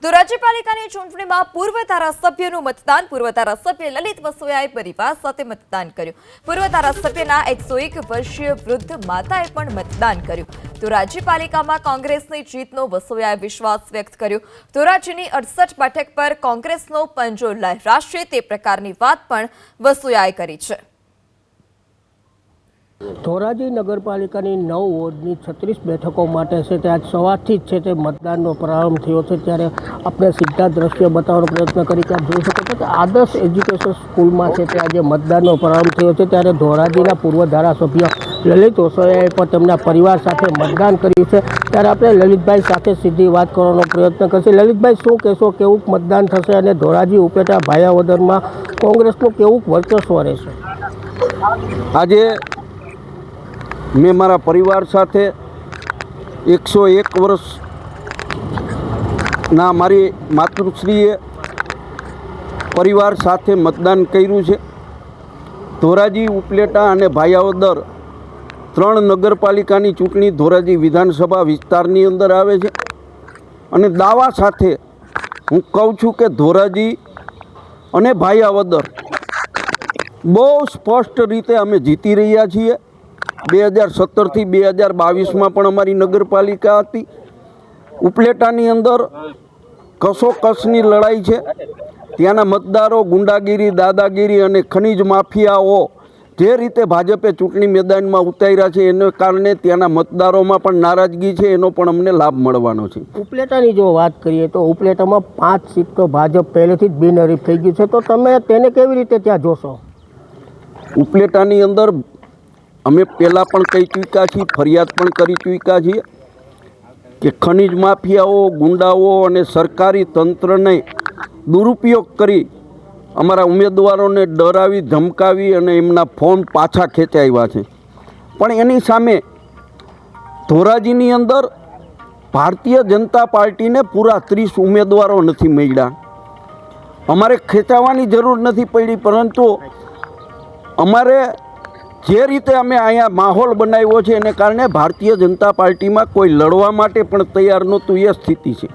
તો રાજ્યપાલિકાની ચૂંટણીમાં પૂર્વ ધારાસભ્યનું મતદાન પૂર્વ ધારાસભ્ય લલિત વસોયાએ પરિવાર સાથે મતદાન કર્યું। પૂર્વ ધારાસભ્યના 101 વર્ષીય વૃદ્ધ માતાએ પણ મતદાન કર્યું। તો રાજ્યપાલિકામાં કોંગ્રેસની જીતનો વસોયાએ વિશ્વાસ વ્યક્ત કર્યો। ધોરાજીની 68 બેઠક પર કોંગ્રેસનો પંજો લહેરાશે તે પ્રકારની વાત પણ વસોયાએ કરી છે। ધોરાજી નગરપાલિકાની 9 વોર્ડની 36 બેઠકો માટે છે તે આજ સવારથી જ છે તે મતદાનનો પ્રારંભ થયો છે। ત્યારે આપણે સીધા દ્રશ્ય બતાવવાનો પ્રયત્ન કરી કે આપ જોઈ શકો છો કે આદર્શ એજ્યુકેશન સ્કૂલમાં છે તે આજે મતદાનનો પ્રારંભ થયો છે। ત્યારે ધોરાજીના પૂર્વ ધારાસભ્ય લલિત વસોયાએ પણ તેમના પરિવાર સાથે મતદાન કર્યું છે। ત્યારે આપણે લલિતભાઈ સાથે સીધી વાત કરવાનો પ્રયત્ન કરશે। લલિતભાઈ, શું કહેશો, કેવું મતદાન થશે અને ધોરાજી ઉપેટા ભાયાવદરમાં કોંગ્રેસનું કેવું વર્ચસ્વ રહેશે? આજે મેં મારા પરિવાર સાથે 101 વર્ષના મારી માતૃશ્રીએ પરિવાર સાથે મતદાન કર્યું છે। ધોરાજી ઉપલેટા અને ભાયાવદર 3 નગરપાલિકાની ચૂંટણી ધોરાજી વિધાનસભા વિસ્તારની અંદર આવે છે અને દાવા સાથે હું કહું છું કે ધોરાજી અને ભાયાવદર બહુ સ્પષ્ટ રીતે અમે જીતી રહ્યા છીએ। 2017થી 2022માં પણ અમારી નગરપાલિકા હતી। ઉપલેટાની અંદર કસોકસની લડાઈ છે। ત્યાંના મતદારો ગુંડાગીરી, દાદાગીરી અને ખનીજ માફિયાઓ જે રીતે ભાજપે ચૂંટણી મેદાનમાં ઉતાર્યા છે એને કારણે ત્યાંના મતદારોમાં પણ નારાજગી છે, એનો પણ અમને લાભ મળવાનો છે। ઉપલેટાની જો વાત કરીએ તો ઉપલેટામાં 5 સીટ તો ભાજપ પહેલેથી જ બિનહરીફ થઈ ગયું છે, તો તમે તેને કેવી રીતે ત્યાં જોશો? ઉપલેટાની અંદર અમે પહેલાં પણ કહી ચૂક્યા છીએ, ફરિયાદ પણ કરી ચૂક્યા છીએ કે ખનીજ માફિયાઓ, ગુંડાઓ અને સરકારી તંત્રને દુરુપયોગ કરી અમારા ઉમેદવારોને ડરાવી, ધમકાવી અને એમના ફોર્મ પાછા ખેંચાવ્યા છે। પણ એની સામે ધોરાજીની અંદર ભારતીય જનતા પાર્ટીને પૂરા 30 ઉમેદવારો નથી મળ્યા। અમારે ખેંચાવવાની જરૂર નથી પડી, પરંતુ અમારે જે રીતે અમે અહીંયા માહોલ બનાવ્યો છે એને કારણે ભારતીય જનતા પાર્ટીમાં કોઈ લડવા માટે પણ તૈયાર નહોતું, એ સ્થિતિ છે।